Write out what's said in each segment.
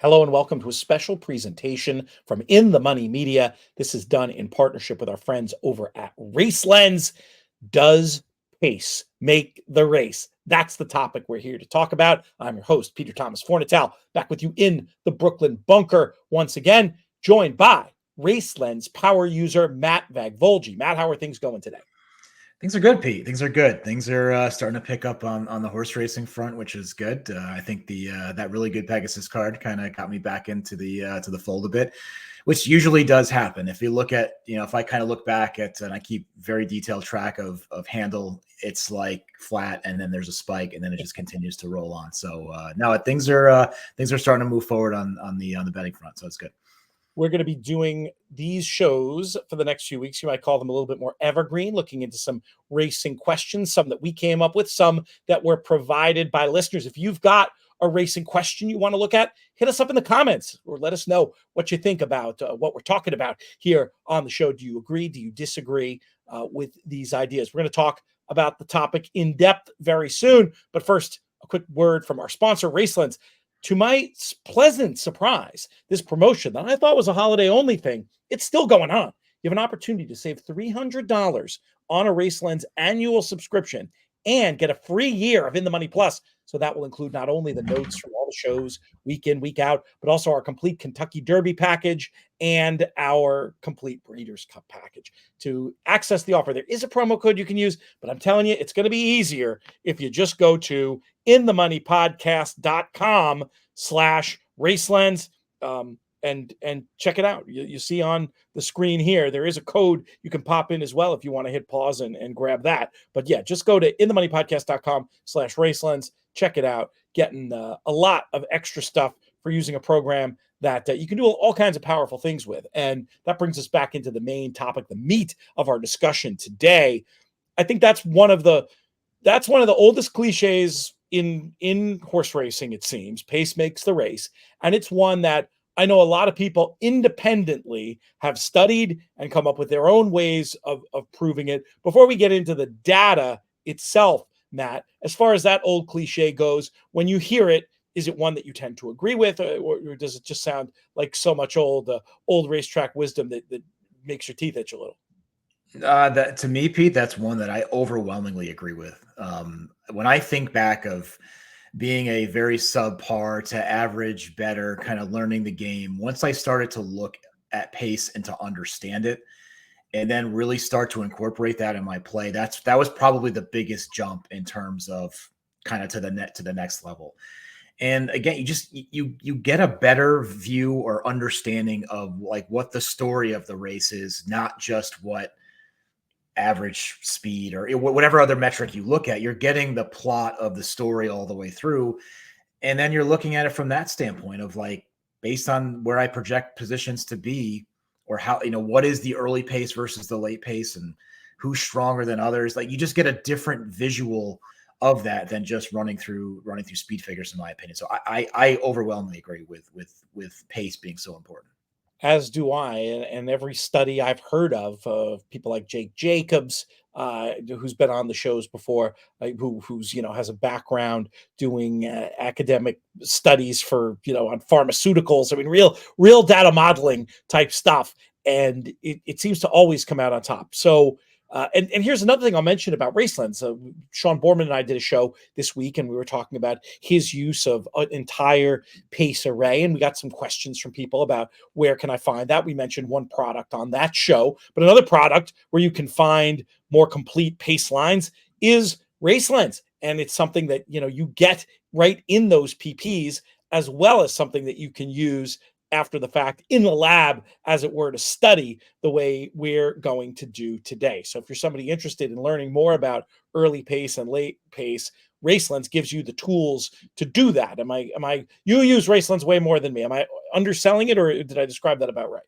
Hello and welcome to a special presentation from In the Money Media. This is done in partnership with our friends over at Racelens. Does pace make the race? That's the topic we're here to talk about. I'm your host, Peter Thomas Fornital, back with you in the Brooklyn bunker once again, joined by Racelens power user Matt Vagvolgyi. Matt, how are things going today? Things are good, Pete. Things are good. Things are starting to pick up on the horse racing front, which is good. I think the that really good Pegasus card kind of got me back into the fold a bit, which usually does happen. If you look at, if I kind of look back at, and I keep very detailed track of handle, it's like flat and then there's a spike and then it just continues to roll on. So no, things are starting to move forward on the betting front. So it's good. We're going to be doing these shows for the next few weeks. You might call them a little bit more evergreen, looking into some racing questions, some that we came up with, some that were provided by listeners. If you've got a racing question you want to look at, hit us up in the comments or let us know what you think about what we're talking about here on the show. Do you agree? Do you disagree with these ideas? We're going to talk about the topic in depth very soon. But first, a quick word from our sponsor, Racelens. To my pleasant surprise, this promotion that I thought was a holiday-only thing, it's still going on. You have an opportunity to save $300 on a Racelens annual subscription and get a free year of In the Money Plus. So that will include not only the notes from all the shows week in, week out, but also our complete Kentucky Derby package and our complete Breeders' Cup package. To access the offer, there is a promo code you can use, but I'm telling you, it's going to be easier if you just go to inthemoneypodcast.com/Racelens and check it out. You see on the screen here, there is a code you can pop in as well if you want to hit pause and grab that. But yeah, just go to inthemoneypodcast.com/Racelens. Check it out. Getting a lot of extra stuff for using a program that you can do all kinds of powerful things with. And that brings us back into the main topic, the meat of our discussion today. I think that's one of the oldest cliches in horse racing, it seems. Pace makes the race. And it's one that I know a lot of people independently have studied and come up with their own ways of proving it. Before we get into the data itself, Matt, as far as that old cliche goes, when you hear it, is it one that you tend to agree with, or does it just sound like so much old racetrack wisdom that makes your teeth itch a little? That to me, Pete, that's one that I overwhelmingly agree with. When I think back of being a very subpar to average, better kind of learning the game, once I started to look at pace and to understand it, and then really start to incorporate that in my play, that was probably the biggest jump in terms of kind of to the next level. And again, you get a better view or understanding of like what the story of the race is, not just what average speed or whatever other metric you look at. You're getting the plot of the story all the way through. And then you're looking at it from that standpoint of like, based on where I project positions to be, or how, what is the early pace versus the late pace and who's stronger than others. Like you just get a different visual of that than just running through speed figures, in my opinion. So I overwhelmingly agree with pace being so important. As do I, and every study I've heard of people like Jake Jacobs, who's been on the shows before, who's has a background doing academic studies for on pharmaceuticals. I mean, real data modeling type stuff, and it seems to always come out on top. So. And here's another thing I'll mention about Racelens. Sean Borman and I did a show this week, and we were talking about his use of an entire pace array, and we got some questions from people about where can I find that. We mentioned one product on that show, but another product where you can find more complete pace lines is Racelens, and it's something that you get right in those PPs, as well as something that you can use after the fact in the lab, as it were, to study the way we're going to do today. So if you're somebody interested in learning more about early pace and late pace, Racelens gives you the tools to do that. You use Racelens way more than me. Am I underselling it, or did I describe that about right?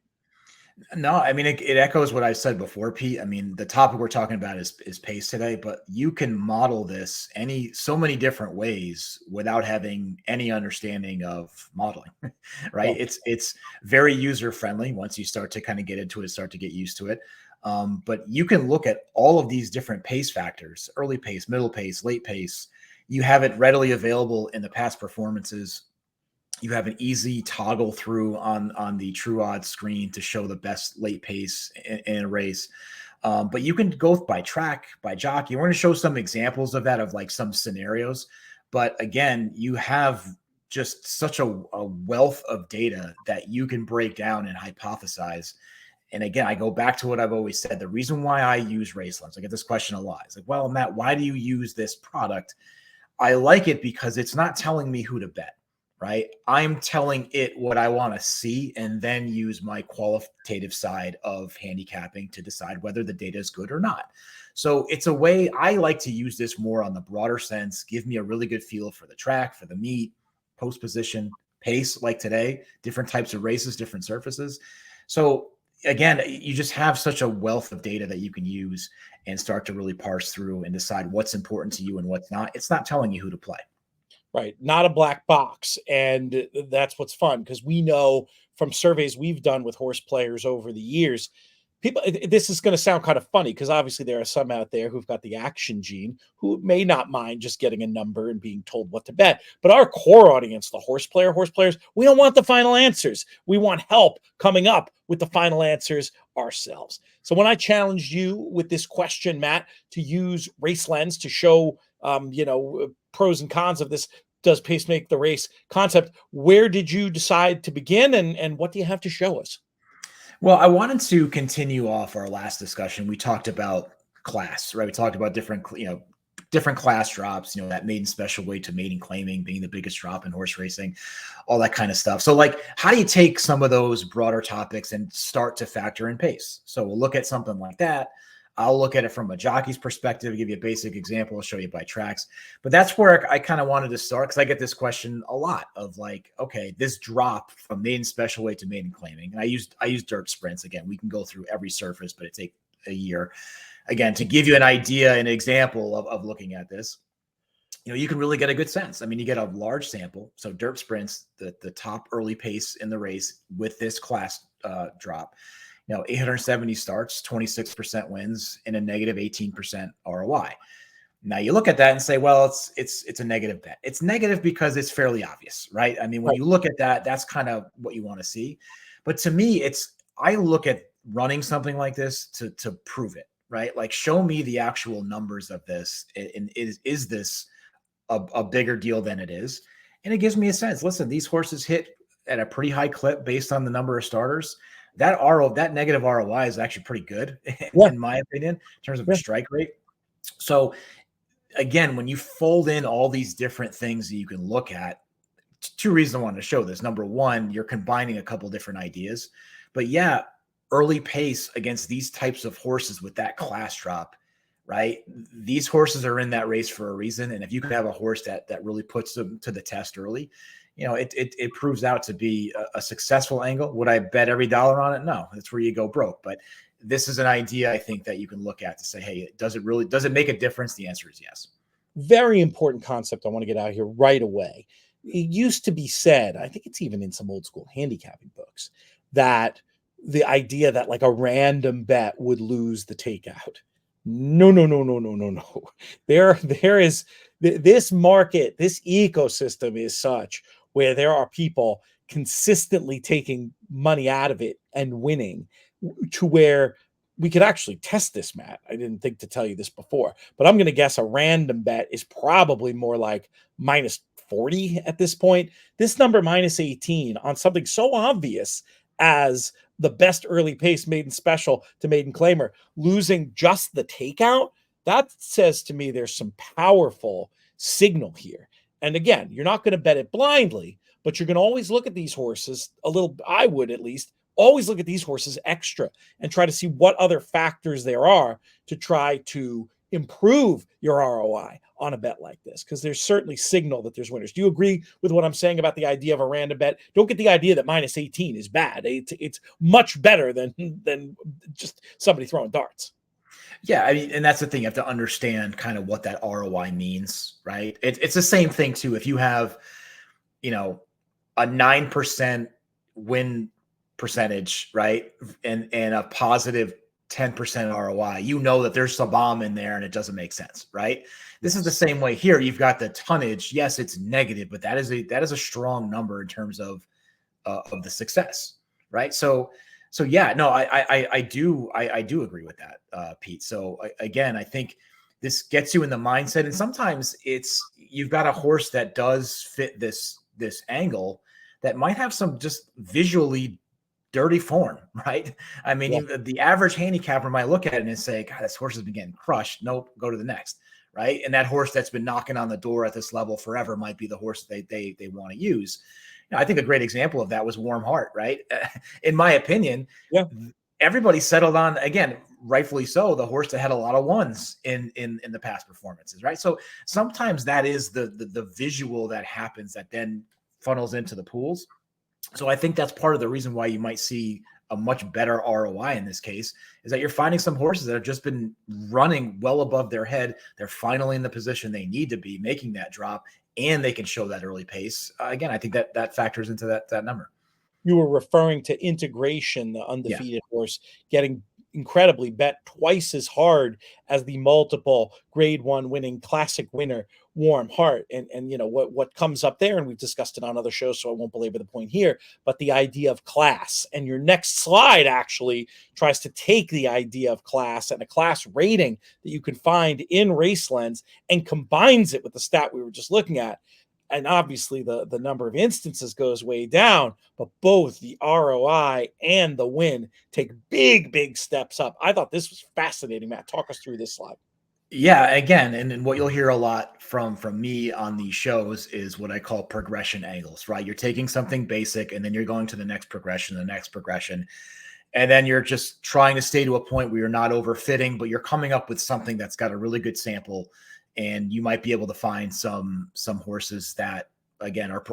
No, I mean, it echoes what I said before, Pete. I mean, the topic we're talking about is pace today, but you can model this so many different ways without having any understanding of modeling, right? Well, it's very user friendly once you start to kind of get into it, start to get used to it. But you can look at all of these different pace factors: early pace, middle pace, late pace. You have it readily available in the past performances You have an easy toggle through on the true odds screen to show the best late pace in a race. But you can go by track, by jockey. We're going to show some examples of that, of like some scenarios. But again, you have just such a wealth of data that you can break down and hypothesize. And again, I go back to what I've always said. The reason why I use Racelens, I get this question a lot. It's like, well, Matt, why do you use this product? I like it because it's not telling me who to bet, right? I'm telling it what I want to see and then use my qualitative side of handicapping to decide whether the data is good or not. So it's a way I like to use this more on the broader sense, give me a really good feel for the track, for the meet, post position, pace, like today, different types of races, different surfaces. So again, you just have such a wealth of data that you can use and start to really parse through and decide what's important to you and what's not. It's not telling you who to play. Right. Not a black box. And that's what's fun, because we know from surveys we've done with horse players over the years, people, this is going to sound kind of funny because obviously there are some out there who've got the action gene who may not mind just getting a number and being told what to bet. But our core audience, the horse players, we don't want the final answers. We want help coming up with the final answers ourselves. So when I challenged you with this question, Matt, to use Racelens to show, pros and cons of this does pace make the race concept, where did you decide to begin, and what do you have to show us? Well, I wanted to continue off our last discussion. We talked about class, right? We talked about different class drops, that maiden special weight to maiden claiming being the biggest drop in horse racing, all that kind of stuff. So like, how do you take some of those broader topics and start to factor in pace? So we'll look at something like that. I'll look at it from a jockey's perspective, give you a basic example, I'll show you by tracks. But that's where I kind of wanted to start, because I get this question a lot of like, okay, this drop from maiden special weight to maiden claiming. And I use dirt sprints. Again, we can go through every surface, but it takes a year. Again, to give you an idea, an example of looking at this, you can really get a good sense. I mean, you get a large sample. So dirt sprints, the top early pace in the race with this class drop, 870 starts, 26% wins, and a negative 18% ROI. Now you look at that and say, well, it's a negative bet. It's negative because it's fairly obvious, right? I mean, when you look at that, that's kind of what you want to see. But to me, I look at running something like this to prove it, right? Like, show me the actual numbers of this, and is this a bigger deal than it is? And it gives me a sense. Listen, these horses hit at a pretty high clip based on the number of starters. That negative ROI is actually pretty good, in my opinion, in terms of a strike rate. So again, when you fold in all these different things that you can look at, two reasons I wanted to show this. Number one, you're combining a couple different ideas, but yeah, early pace against these types of horses with that class drop, right? These horses are in that race for a reason. And if you could have a horse that really puts them to the test early, it proves out to be a successful angle. Would I bet every dollar on it? No, that's where you go broke. But this is an idea, I think, that you can look at to say, hey, does it make a difference? The answer is yes. Very important concept I want to get out here right away. It used to be said, I think it's even in some old school handicapping books, that the idea that like a random bet would lose the takeout. No, no, no, no, no, no, no. There is this market, this ecosystem is such where there are people consistently taking money out of it and winning, to where we could actually test this, Matt. I didn't think to tell you this before, but I'm going to guess a random bet is probably more like minus 40 at this point. This number minus 18 on something so obvious as the best early pace maiden special to maiden claimer, losing just the takeout, that says to me there's some powerful signal here. And again, you're not going to bet it blindly, but you're going to always look at these horses a little, I would at least always look at these horses extra and try to see what other factors there are to try to improve your ROI on a bet like this, because there's certainly signal that there's winners. Do you agree with what I'm saying about the idea of a random bet? Don't get the idea that minus 18 is bad. It's much better than just somebody throwing darts. Yeah, I mean, and that's the thing. You have to understand kind of what that ROI means, right? It's the same thing too. If you have, a 9% win percentage, right, and a positive 10% ROI, you know that there's some bomb in there and it doesn't make sense, right? This is the same way here. You've got the tonnage. Yes, it's negative, but that is a strong number in terms of the success, right? So yeah, no, I do agree with that, Pete. So again, I think this gets you in the mindset, and sometimes you've got a horse that does fit this angle that might have some just visually dirty form, right? I mean, Yeah. the average handicapper might look at it and say, God, this horse has been getting crushed. Nope, go to the next, right? And that horse that's been knocking on the door at this level forever might be the horse they want to use. I think a great example of that was Warm Heart, right? In my opinion, Yeah. everybody settled on, again, rightfully so, the horse that had a lot of ones in the past performances, right? So sometimes that is the visual that happens that then funnels into the pools. So I think that's part of the reason why you might see a much better ROI in this case, is that you're finding some horses that have just been running well above their head. They're finally in the position they need to be, making that drop, and they can show that early pace. Again, I think that factors into that number. You were referring to Integration, the Yeah. undefeated horse, getting incredibly bet twice as hard as the multiple grade one winning classic winner, Warm Heart. And you know what comes up there, and we've discussed it on other shows, so I won't belabor the point here, but the idea of class. And your next slide actually tries to take the idea of class and a class rating that you can find in Racelens and combines it with the stat we were just looking at. And obviously the number of instances goes way down, but both the ROI and the win take big steps up. I thought this was fascinating. Matt, talk us through this slide. Yeah, again, and what you'll hear a lot from me on these shows is what I call progression angles, right? You're taking something basic and then you're going to the next progression, and then you're just trying to stay to a point where you're not overfitting, but you're coming up with something that's got a really good sample, and you might be able to find some horses that, again, are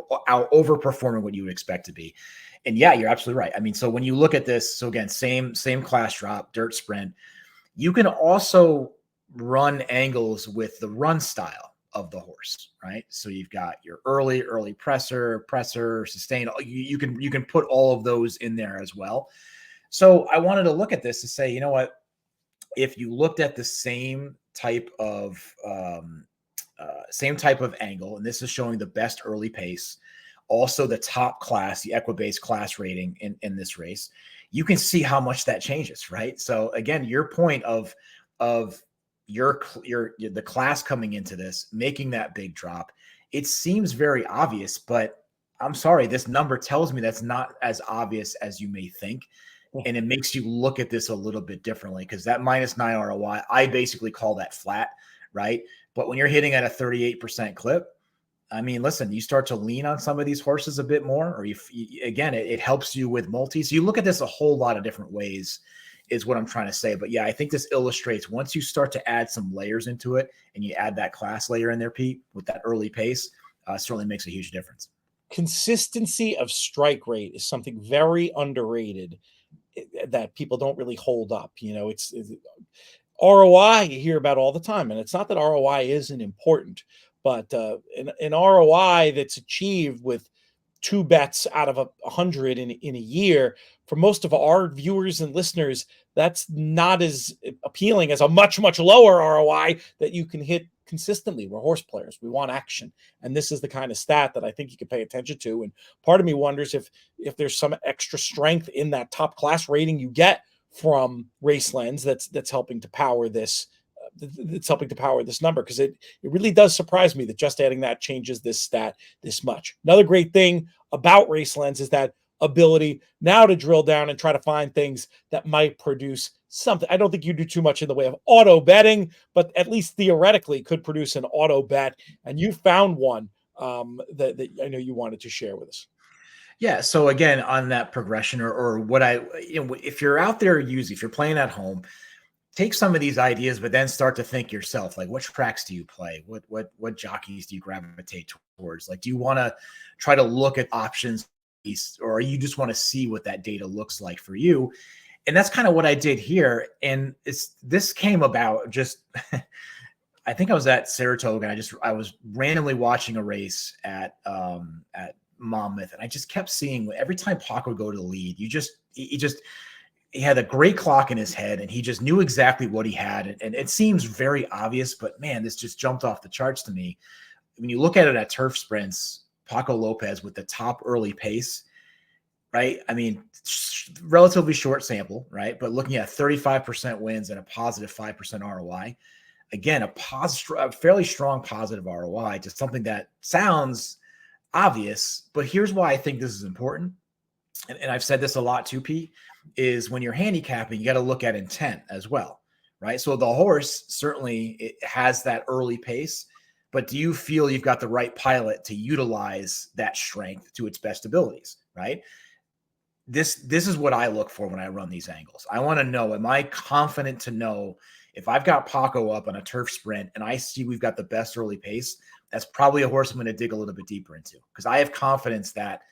overperforming what you would expect to be. And yeah, you're absolutely right. I mean, so when you look at this, so again, same class drop, dirt sprint, you can also run angles with the run style of the horse, right? So you've got your early presser, sustain. You can put all of those in there as well. So I wanted to look at this to say, you know what, if you looked at the same type of angle, and this is showing the best early pace, also the top class, the Equibase class rating in this race, you can see how much that changes, right? So again, your point of the class coming into this, making that big drop, it seems very obvious, but I'm sorry, this number tells me that's not as obvious as you may think. And it makes you look at this a little bit differently, because that -9 ROI, I basically call that flat, right? But when you're hitting at a 38% clip, I mean, listen, you start to lean on some of these horses a bit more, or again, it helps you with multi. So you look at this a whole lot of different ways is what I'm trying to say. But yeah, I think this illustrates, once you start to add some layers into it and you add that class layer in there, Pete, with that early pace, certainly makes a huge difference. Consistency of strike rate is something very underrated that people don't really hold up. You know, it's ROI you hear about all the time, and it's not that ROI isn't important, but an ROI that's achieved with 2 bets out of 100 in a year, for most of our viewers and listeners, that's not as appealing as a much lower ROI that you can hit consistently. We're horse players. We want action. And this is the kind of stat that I think you can pay attention to. And part of me wonders if there's some extra strength in that top class rating you get from Racelens that's helping to power this. That's helping to power this number, because it really does surprise me that just adding that changes this stat this much. Another great thing about Racelens is that ability now to drill down and try to find things that might produce something. I don't think you do too much in the way of auto betting, but at least theoretically could produce an auto bet. And you found one that I know you wanted to share with us. Yeah. So again, on that progression, or what if you're out there if you're playing at home, take some of these ideas, but then start to think yourself, like, what tracks do you play? What jockeys do you gravitate towards? Like, do you want to try to look at options, or you just want to see what that data looks like for you? And that's kind of what I did here. And this came about just, I think I was at Saratoga. I was randomly watching a race at Monmouth, and I just kept seeing every time Paco would go to the lead, he had a great clock in his head, and he just knew exactly what he had. And it seems very obvious, but man, this just jumped off the charts to me. When you look at it at turf sprints, Paco Lopez with the top early pace, right? I mean, relatively short sample, right? But looking at 35% wins and a positive 5% ROI, again, a fairly strong positive ROI to something that sounds obvious, but here's why I think this is important. And I've said this a lot too, Pete, is when you're handicapping, you got to look at intent as well, right? So the horse certainly it has that early pace, but do you feel you've got the right pilot to utilize that strength to its best abilities, right? This is what I look for when I run these angles. I want to know, am I confident to know if I've got Paco up on a turf sprint and I see we've got the best early pace, that's probably a horse I'm going to dig a little bit deeper into, because I have confidence that,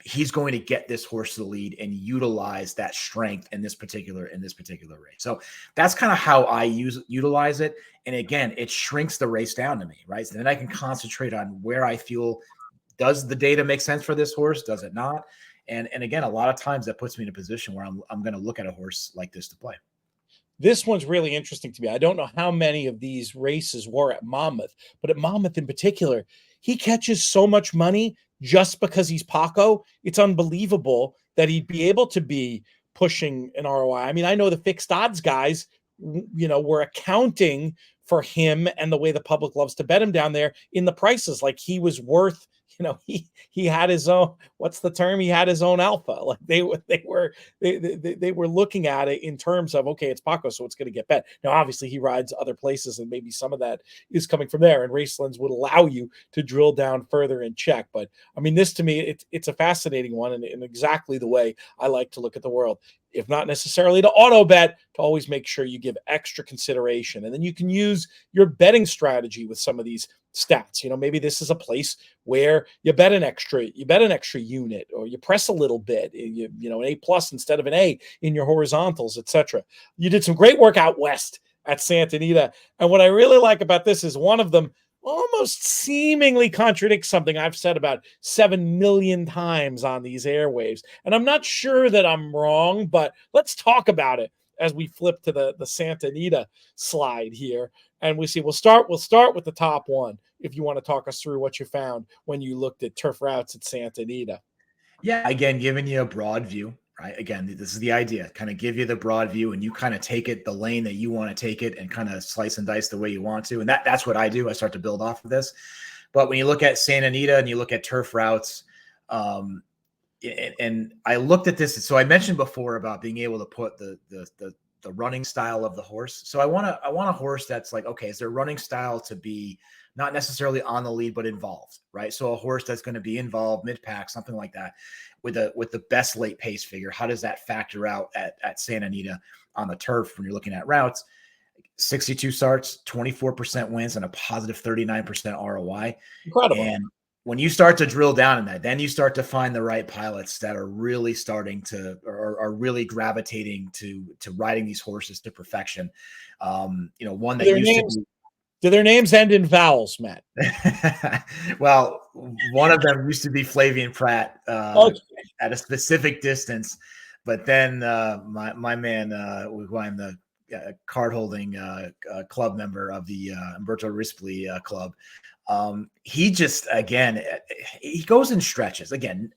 he's going to get this horse to the lead and utilize that strength in this particular race. So that's kind of how I utilize it. And again, it shrinks the race down to me, right? So then I can concentrate on where I feel, does the data make sense for this horse? Does it not? And again, a lot of times that puts me in a position where I'm going to look at a horse like this to play. This one's really interesting to me. I don't know how many of these races were at Monmouth, but at Monmouth in particular, he catches so much money just because he's Paco. It's unbelievable that he'd be able to be pushing an ROI. I mean, I know the fixed odds guys, were accounting for him and the way the public loves to bet him down there in the prices. Like he was worth, he had his own, what's the term? He had his own alpha. Like they were looking at it in terms of, okay, it's Paco, so it's going to get bet. Now, obviously he rides other places and maybe some of that is coming from there, and Racelens would allow you to drill down further and check. But I mean, this to me, it's a fascinating one, and in exactly the way I like to look at the world. If not necessarily to auto bet, to always make sure you give extra consideration. And then you can use your betting strategy with some of these stats. Maybe this is a place where you bet an extra unit, or you press a little bit, an A+ instead of an A in your horizontals, etc. You did some great work out west at Santa Anita. And what I really like about this is one of them almost seemingly contradicts something I've said about 7 million times on these airwaves. And I'm not sure that I'm wrong, but let's talk about it as we flip to the Santa Anita slide here. And we see, we'll start with the top one, if you want to talk us through what you found when you looked at turf routes at Santa Anita. Yeah, again, giving you a broad view, right? Again, this is the idea, kind of give you the broad view, and you kind of take it the lane that you want to take it and kind of slice and dice the way you want to. And that's what I do. I start to build off of this. But when you look at Santa Anita and you look at turf routes, and I looked at this. So I mentioned before about being able to put the running style of the horse. So I want a horse that's like, okay, is their running style to be not necessarily on the lead, but involved, right? So a horse that's going to be involved mid-pack, something like that, with the best late pace figure. How does that factor out at Santa Anita on the turf when you're looking at routes? 62 starts, 24% wins, and a positive 39% ROI. Incredible. And when you start to drill down in that, then you start to find the right pilots that are really starting to, or are really gravitating to riding these horses to perfection. One that used to be. Do their names end in vowels, Matt? Well, one of them used to be Flavian Pratt at a specific distance, but then my man, who I'm the card-holding club member of the Umberto Rispoli club, he just, again, he goes in stretches. Again,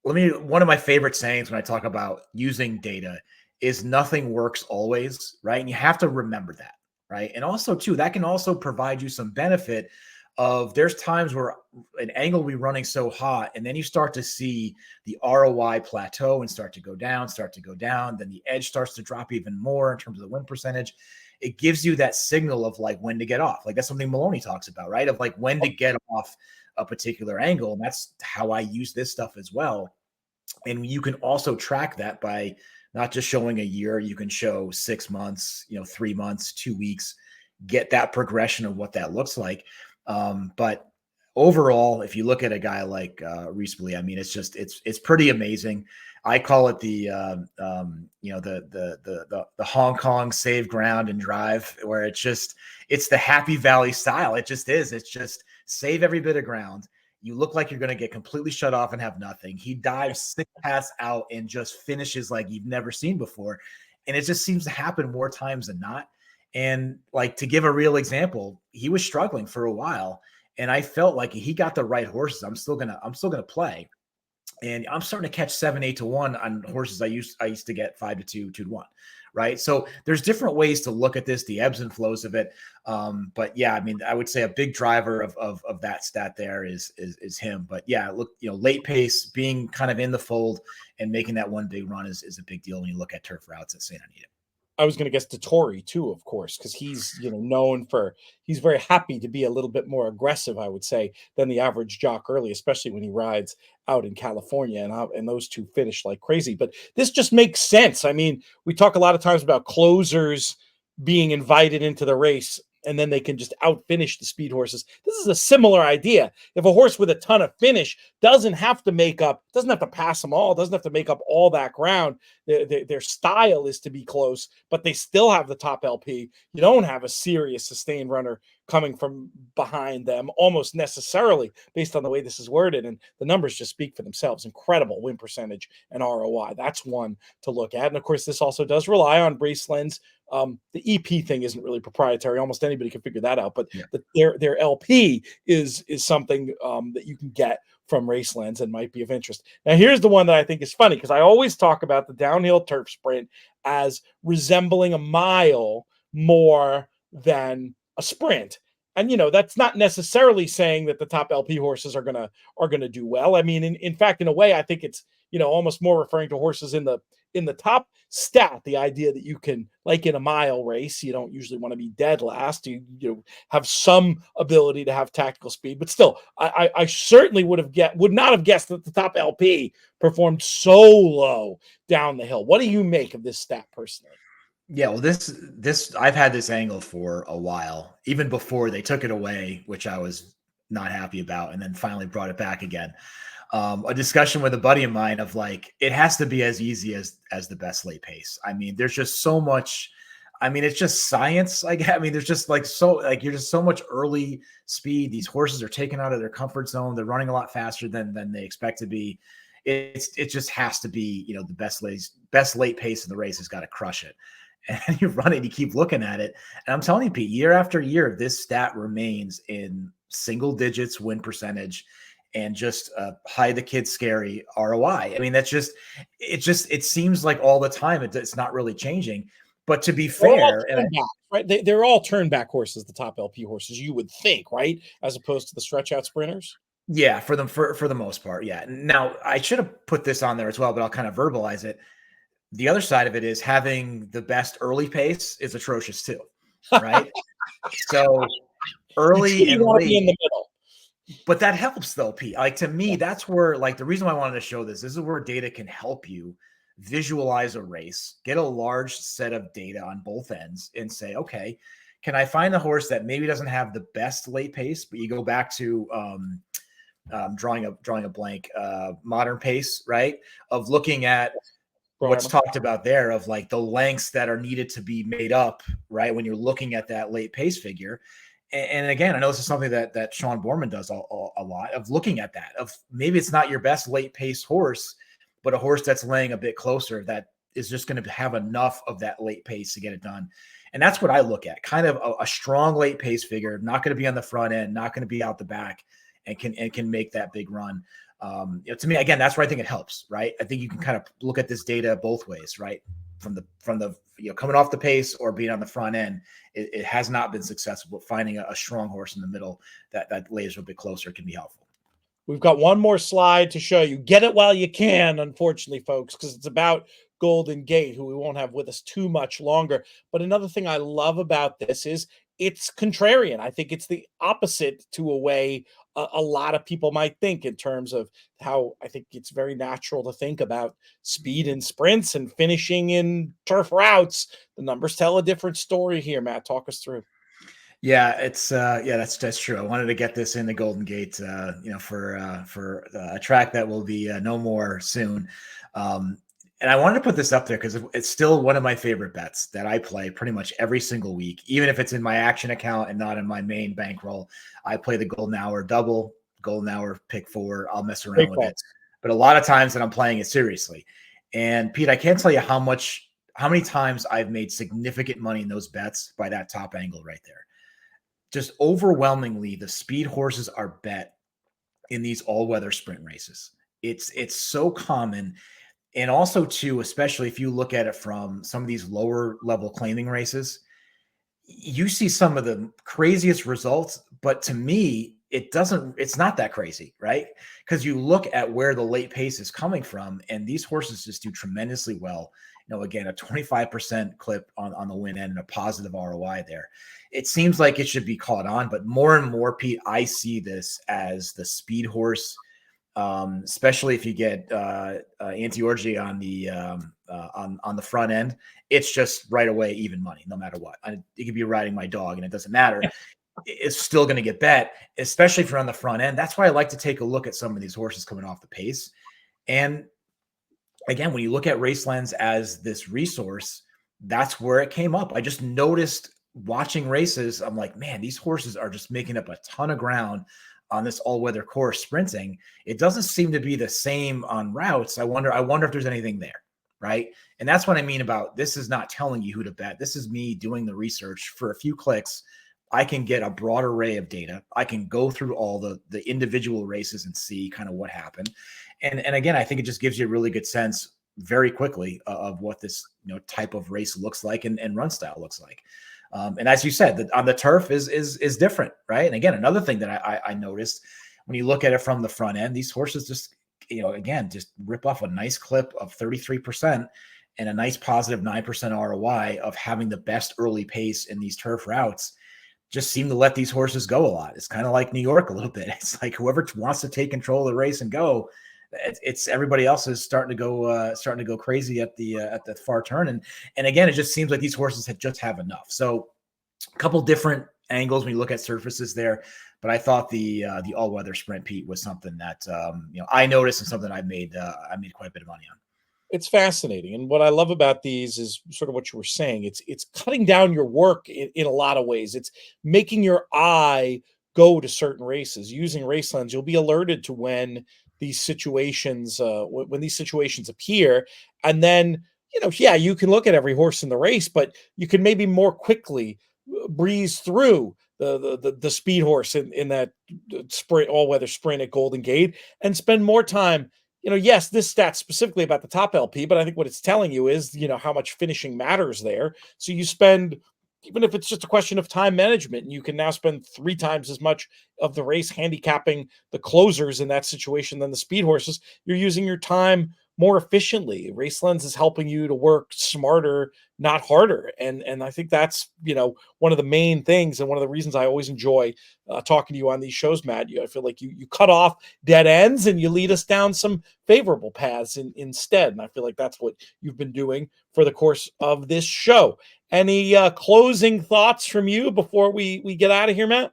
one of my favorite sayings when I talk about using data is nothing works always, right? And you have to remember that. Right. And also, too, that can also provide you some benefit of there's times where an angle will be running so hot, and then you start to see the ROI plateau and start to go down. Then the edge starts to drop even more in terms of the win percentage. It gives you that signal of like when to get off. Like that's something Maloney talks about, right? Of like when to get off a particular angle. And that's how I use this stuff as well. And you can also track that by not just showing a year. You can show 6 months, 3 months, 2 weeks, get that progression of what that looks like. But overall, if you look at a guy like Rispoli, I mean, it's pretty amazing. I call it the Hong Kong save ground and drive, where it's the Happy Valley style. It just is. It's just save every bit of ground. You look like you're going to get completely shut off and have nothing. He dives 6 paths out and just finishes like you've never seen before. And it just seems to happen more times than not. And like, to give a real example, he was struggling for a while, and I felt like he got the right horses. I'm still gonna play. And I'm starting to catch 7, 8 to 1 on horses I used to get 5 to 2, 2 to 1, right? So there's different ways to look at this, the ebbs and flows of it. But yeah, I mean, I would say a big driver of that stat there is him. But yeah, look, late pace, being kind of in the fold and making that one big run is a big deal when you look at turf routes at St. Anita. I was going to guess Dettori too, of course, because he's known for he's very happy to be a little bit more aggressive, I would say, than the average jock early, especially when he rides out in California, and those two finish like crazy. But this just makes sense. I mean, we talk a lot of times about closers being invited into the race, and then they can just outfinish the speed horses. This is a similar idea. If a horse with a ton of finish doesn't have to pass them all, doesn't have to make up all that ground. Their style is to be close, but they still have the top LP. You don't have a serious sustained runner coming from behind them almost necessarily based on the way this is worded. And the numbers just speak for themselves. Incredible win percentage and ROI. That's one to look at. And of course, this also does rely on Racelens. The EP thing isn't really proprietary. Almost anybody can figure that out. But their LP is something that you can get from Racelens and might be of interest. Now, here's the one that I think is funny, because I always talk about the downhill turf sprint as resembling a mile more than a sprint. And that's not necessarily saying that the top LP horses are gonna do well. I mean, in fact, in a way, I think it's almost more referring to horses in the top stat. The idea that you can, like in a mile race, you don't usually want to be dead last. You have some ability to have tactical speed, but still, I certainly would not have guessed that the top LP performed so low down the hill. What do you make of this stat personally? Yeah, well, this I've had this angle for a while, even before they took it away, which I was not happy about, and then finally brought it back again. A discussion with a buddy of mine of like, it has to be as easy as the best late pace. I mean, there's just so much. I mean, it's just science. I mean, there's just you're just so much early speed. These horses are taken out of their comfort zone. They're running a lot faster than they expect to be. It just has to be, the best late pace in the race has got to crush it. And you run it, you keep looking at it. And I'm telling you, Pete, year after year, this stat remains in single digits win percentage and just high the kid scary ROI. I mean, it seems like all the time it's not really changing. But to be fair, right? They're all turn back horses, the top LP horses, you would think, right? As opposed to the stretch out sprinters. Yeah, for the most part. Yeah. Now, I should have put this on there as well, but I'll kind of verbalize it. The other side of it is having the best early pace is atrocious too, right? So early and late in the middle. But that helps though, Pete. Like, to me, that's where, like, the reason why I wanted to show this is where data can help you visualize a race, get a large set of data on both ends and say, okay, can I find a horse that maybe doesn't have the best late pace, but you go back to drawing a blank, modern pace, right? Of looking at what's talked about there, of like the lengths that are needed to be made up, right? When you're looking at that late pace figure. And again, I know this is something that Sean Borman does a lot, of looking at that, of maybe it's not your best late pace horse, but a horse that's laying a bit closer that is just going to have enough of that late pace to get it done. And that's what I look at, kind of a strong late pace figure, not going to be on the front end, not going to be out the back, and can make that big run. To me, again, that's where I think it helps, right? I think you can kind of look at this data both ways, right? From the coming off the pace or being on the front end, it has not been successful. But finding a strong horse in the middle that lays a bit closer can be helpful. We've got one more slide to show you. Get it while you can, unfortunately, folks, because it's about Golden Gate, who we won't have with us too much longer. But another thing I love about this is it's contrarian. I think it's the opposite to a way a lot of people might think, in terms of how I think it's very natural to think about speed in sprints and finishing in turf routes. The numbers tell a different story here. Matt, talk us through. Yeah, that's true. I wanted to get this in the Golden Gate, for a track that will be no more soon. And I wanted to put this up there because it's still one of my favorite bets that I play pretty much every single week, even if it's in my action account and not in my main bankroll. I play the Golden Hour double, golden hour, pick 4, I'll mess around Great with call. it. But a lot of times that I'm playing it seriously. And Pete, I can't tell you how many times I've made significant money in those bets by that top angle right there. Just overwhelmingly, the speed horses are bet in these all-weather sprint races. It's so common. And also too, especially if you look at it from some of these lower level claiming races, you see some of the craziest results, but to me, it's not that crazy, right? Because you look at where the late pace is coming from, and these horses just do tremendously well. Again, a 25% clip on the win end and a positive ROI there. It seems like it should be caught on, but more and more, Pete, I see this as the speed horse, especially if you get Anti-Orgy on the on the front end. It's just right away even money, no matter what. It could be riding my dog, and it doesn't matter. It's still going to get bet, especially if you're on the front end. That's why I like to take a look at some of these horses coming off the pace. And again, when you look at Racelens as this resource, that's where it came up. I just noticed watching races, I'm like, man, these horses are just making up a ton of ground on this all-weather course sprinting. It doesn't seem to be the same on routes. I wonder if there's anything there, right? And that's what I mean about this is not telling you who to bet. This is me doing the research. For a few clicks, I can get a broad array of data. I can go through all the individual races and see kind of what happened. And again, I think it just gives you a really good sense very quickly of what this type of race looks like and run style looks like. And as you said, on the turf is different, right? And again, another thing that I noticed when you look at it from the front end, these horses just, again, just rip off a nice clip of 33% and a nice positive 9% ROI of having the best early pace in these turf routes. Just seem to let these horses go a lot. It's kind of like New York a little bit. It's like whoever wants to take control of the race and go, it's everybody else is starting to go crazy at the far turn. And again, it just seems like these horses just have enough. So a couple different angles when you look at surfaces there, but I thought the all-weather sprint, Pete, was something that I noticed and something I made quite a bit of money on. It's fascinating. And what I love about these is sort of what you were saying. It's cutting down your work in a lot of ways. It's making your eye go to certain races. Using Racelens, you'll be alerted to when these situations appear. And then, yeah, you can look at every horse in the race, but you can maybe more quickly breeze through the speed horse in that sprint, all-weather sprint at Golden Gate, and spend more time. Yes, this stat specifically about the top LP, but I think what it's telling you is, how much finishing matters there. So you spend, even if it's just a question of time management, you can now spend 3 times as much of the race handicapping the closers in that situation than the speed horses. You're using your time more efficiently. Racelens is helping you to work smarter, not harder. And I think that's, one of the main things and one of the reasons I always enjoy talking to you on these shows, Matt. I feel like you cut off dead ends and you lead us down some favorable paths instead. And I feel like that's what you've been doing for the course of this show. Any closing thoughts from you before we get out of here, Matt?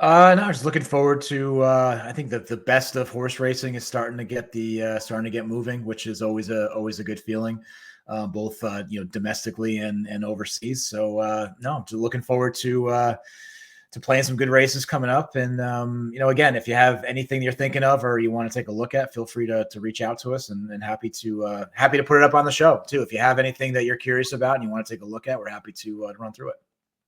No, just looking forward to. I think that the best of horse racing is starting to get moving, which is always a good feeling, both domestically and overseas. So no, just looking forward to playing some good races coming up. And again, if you have anything you're thinking of or you want to take a look at, feel free to reach out to us, and happy to put it up on the show too. If you have anything that you're curious about and you want to take a look at, we're happy to run through it.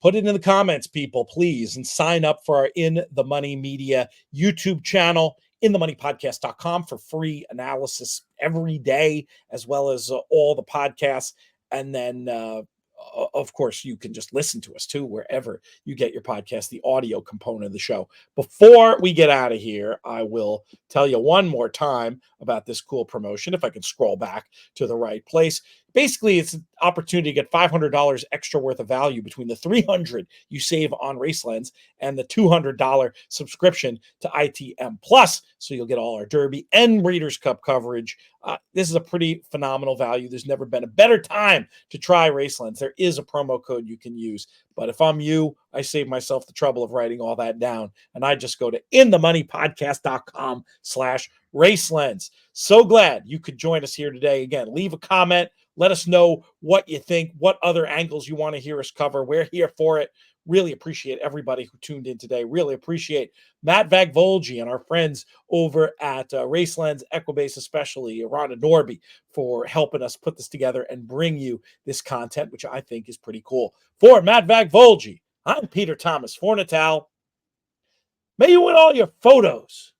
Put it in the comments, people, please, and sign up for our In the Money Media YouTube channel, inthemoneypodcast.com, for free analysis every day, as well as all the podcasts. And then, of course, you can just listen to us too, wherever you get your podcast, the audio component of the show. Before we get out of here, I will tell you one more time about this cool promotion, if I can scroll back to the right place. Basically, it's an opportunity to get $500 extra worth of value between the $300 you save on Racelens and the $200 subscription to ITM Plus. So you'll get all our Derby and Breeders' Cup coverage. This is a pretty phenomenal value. There's never been a better time to try Racelens. There is a promo code you can use. But if I'm you, I save myself the trouble of writing all that down. And I just go to inthemoneypodcast.com/Racelens. So glad you could join us here today. Again, leave a comment. Let us know what you think, what other angles you want to hear us cover. We're here for it. Really appreciate everybody who tuned in today. Really appreciate Matt Vagvolgyi and our friends over at Racelens, Equibase, especially Rhonda Norby, for helping us put this together and bring you this content, which I think is pretty cool. For Matt Vagvolgyi, I'm Peter Thomas Fornatal. May you win all your photos